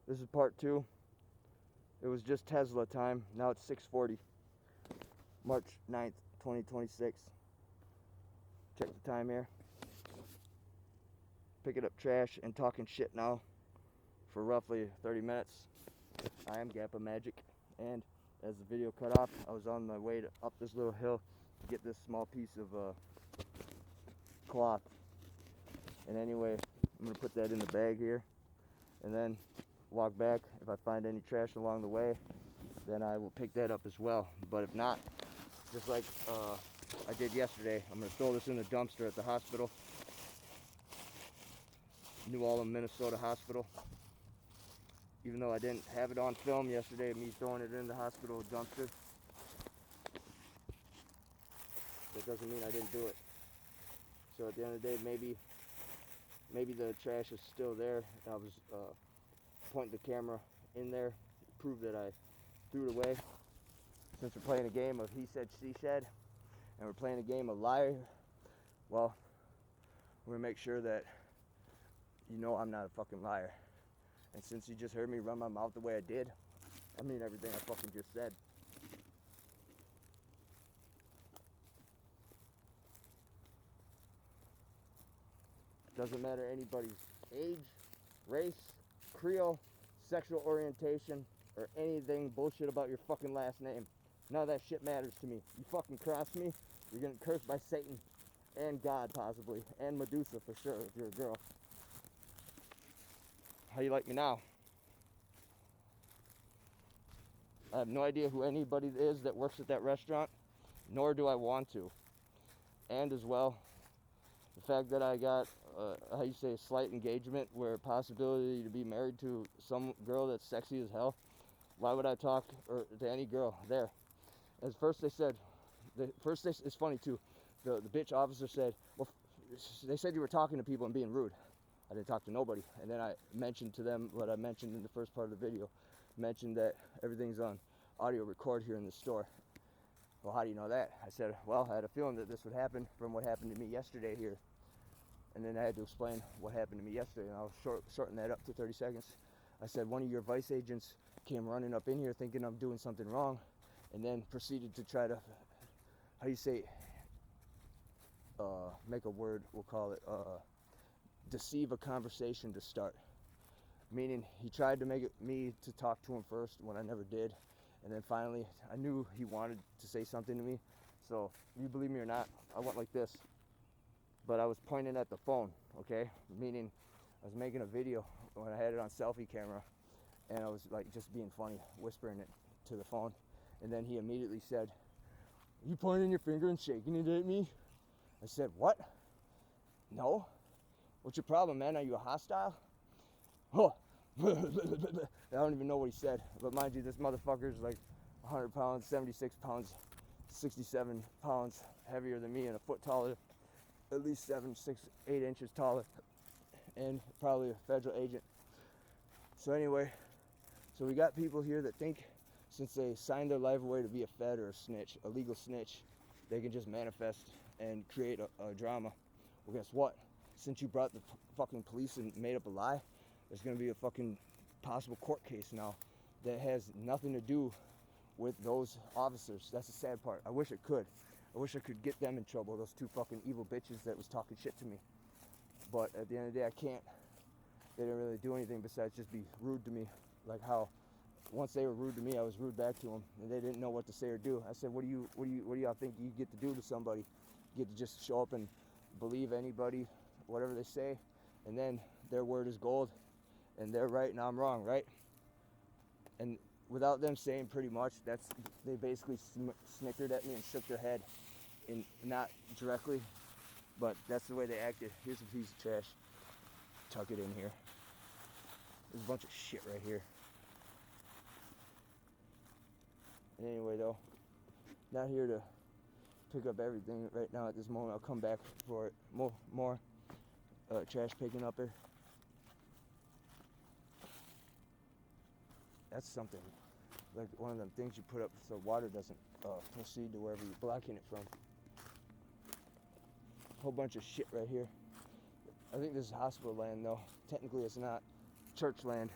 This is part 2. It was just Tesla time. Now it's 6:40. March 9th, 2026. Check the time here. Picking up trash and talking shit now for roughly 30 minutes. I am GappaMagix, and as the video cut off, I was on my way up this little hill to get this small piece of cloth. And anyway, I'm going to put that in the bag here and then walk back. If I find any trash along the way, then I will pick that up as well. But if not, just like I did yesterday, I'm going to throw this in the dumpster at the hospital. New Ulm, Minnesota hospital. Even though I didn't have it on film yesterday, me throwing it in the hospital dumpster, that doesn't mean I didn't do it. So at the end of the day, maybe the trash is still there. I was pointing the camera in there to prove that I threw it away. Since we're playing a game of he said, she said, and we're playing a game of liar, well, we're gonna make sure that you know I'm not a fucking liar. And since you just heard me run my mouth the way I did, I mean everything I fucking just said. Doesn't matter anybody's age, race, creole, sexual orientation, or anything bullshit about your fucking last name. None of that shit matters to me. You fucking cross me, you're getting cursed by Satan and God possibly, and Medusa for sure if you're a girl. How you like me now? I have no idea who anybody is that works at that restaurant, nor do I want to. And as well, the fact that I got, how you say, a slight engagement where a possibility to be married to some girl that's sexy as hell, why would I talk to any girl there? As first they said, it's funny too, the bitch officer said, well, they said you were talking to people and being rude. I didn't talk to nobody. And then I mentioned to them what I mentioned in the first part of the video, mentioned that everything's on audio record here in the store. Well, how do you know that? I said, well, I had a feeling that this would happen from what happened to me yesterday here. And then I had to explain what happened to me yesterday, and I was shorting that up to 30 seconds. I said, one of your vice agents came running up in here thinking I'm doing something wrong, and then proceeded to try to, how you say, make a word, we'll call it, deceive a conversation to start. Meaning, he tried to make me to talk to him first when I never did. And then finally, I knew he wanted to say something to me. So, you believe me or not, I went like this. But I was pointing at the phone, okay? Meaning, I was making a video when I had it on selfie camera. And I was like just being funny, whispering it to the phone. And then he immediately said, you pointing your finger and shaking it at me? I said, what? No. What's your problem, man? Are you a hostile? Oh. I don't even know what he said. But mind you, this motherfucker's like 100 pounds, 76 pounds, 67 pounds heavier than me and a foot taller, at least 7, 6, 8 inches taller, and probably a federal agent. So anyway, so we got people here that think since they signed their life away to be a fed or a snitch, a legal snitch, they can just manifest and create a drama. Well, guess what? Since you brought the fucking police and made up a lie, there's going to be a fucking possible court case now that has nothing to do with those officers. That's the sad part. I wish it could. I wish I could get them in trouble, those two fucking evil bitches that was talking shit to me. But at the end of the day, I can't. They didn't really do anything besides just be rude to me. Like how once they were rude to me, I was rude back to them, and they didn't know what to say or do. I said, what do y'all think you get to do to somebody? You get to just show up and believe anybody, whatever they say, and then their word is gold, and they're right and I'm wrong, right? And without them saying pretty much, they basically snickered at me and shook their head, in not directly, but that's the way they acted. Here's a piece of trash. Tuck it in here. There's a bunch of shit right here. And anyway, though, not here to pick up everything right now at this moment. I'll come back for it. More trash picking up here. That's something like one of them things you put up so water doesn't proceed to wherever you're blocking it from. Whole bunch of shit right here. I think this is hospital land though. Technically it's not church land.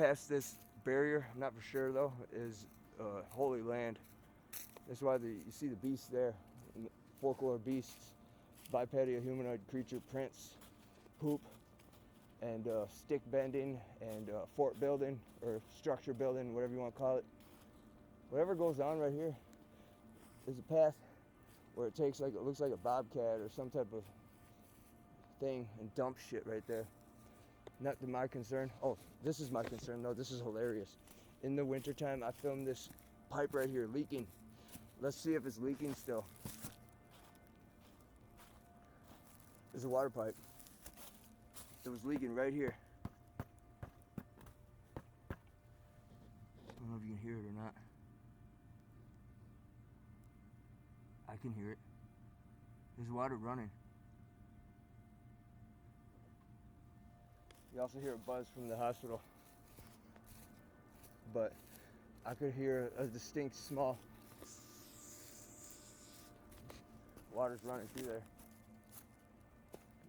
past this barrier, I'm not for sure though, is holy land. That's why you see the beasts there, folklore beasts, bipedal humanoid creature prints, poop, and stick bending, and fort building, or structure building, whatever you want to call it. Whatever goes on right here is a path where it takes it looks like a bobcat or some type of thing and dumps shit right there. Not to my concern. Oh, this is my concern though. This is hilarious. In the wintertime, I filmed this pipe right here leaking. Let's see if it's leaking still. There's a water pipe. It was leaking right here. I don't know if you can hear it or not. I can hear it. There's water running. You also hear a buzz from the hospital. But I could hear a distinct small water's running through there.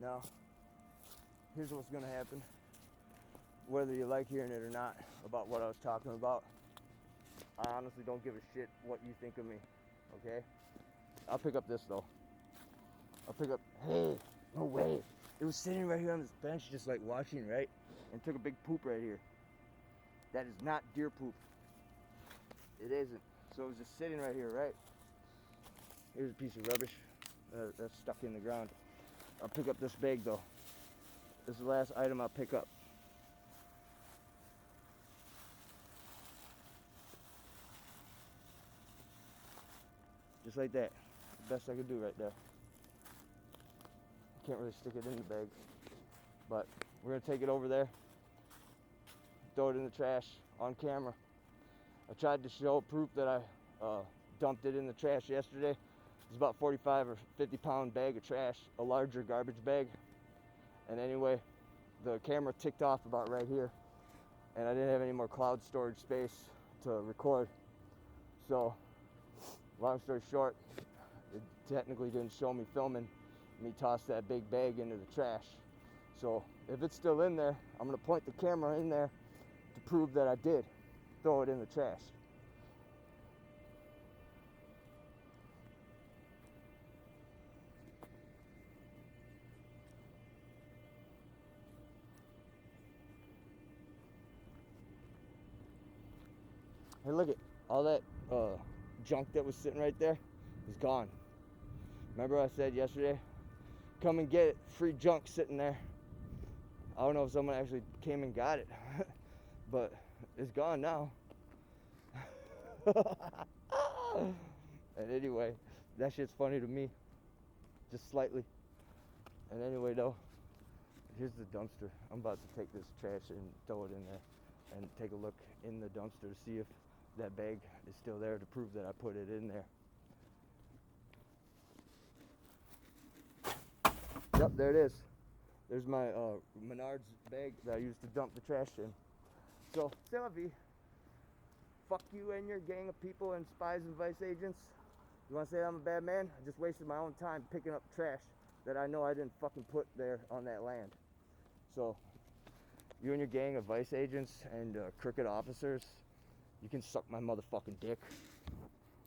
Now, here's what's gonna happen. Whether you like hearing it or not about what I was talking about, I honestly don't give a shit what you think of me, okay? I'll pick up this though. I'll pick up, hey, no way. It was sitting right here on this bench just like watching, right? And took a big poop right here. That is not deer poop. It isn't. So it was just sitting right here, right? Here's a piece of rubbish that's stuck in the ground. I'll pick up this bag though. This is the last item I'll pick up. Just like that. The best I could do right there. Can't really stick it in the bag. But we're gonna take it over there. Throw it in the trash on camera. I tried to show proof that I dumped it in the trash yesterday. It's about 45 or 50 pound bag of trash, a larger garbage bag. And anyway, the camera ticked off about right here, and I didn't have any more cloud storage space to record. So, long story short, it technically didn't show me filming me toss that big bag into the trash. So, if it's still in there, I'm gonna point the camera in there to prove that I did throw it in the trash. Hey, look at all that junk that was sitting right there is gone. Remember I said yesterday, come and get it, free junk sitting there. I don't know if someone actually came and got it, but it's gone now. And anyway, that shit's funny to me, just slightly. And anyway though, here's the dumpster. I'm about to take this trash and throw it in there and take a look in the dumpster to see if that bag is still there to prove that I put it in there. Yep, there it is. There's my Menards bag that I used to dump the trash in. So, c'est la vie. Fuck you and your gang of people and spies and vice agents. You want to say I'm a bad man? I just wasted my own time picking up trash that I know I didn't fucking put there on that land. So, you and your gang of vice agents and crooked officers, you can suck my motherfucking dick.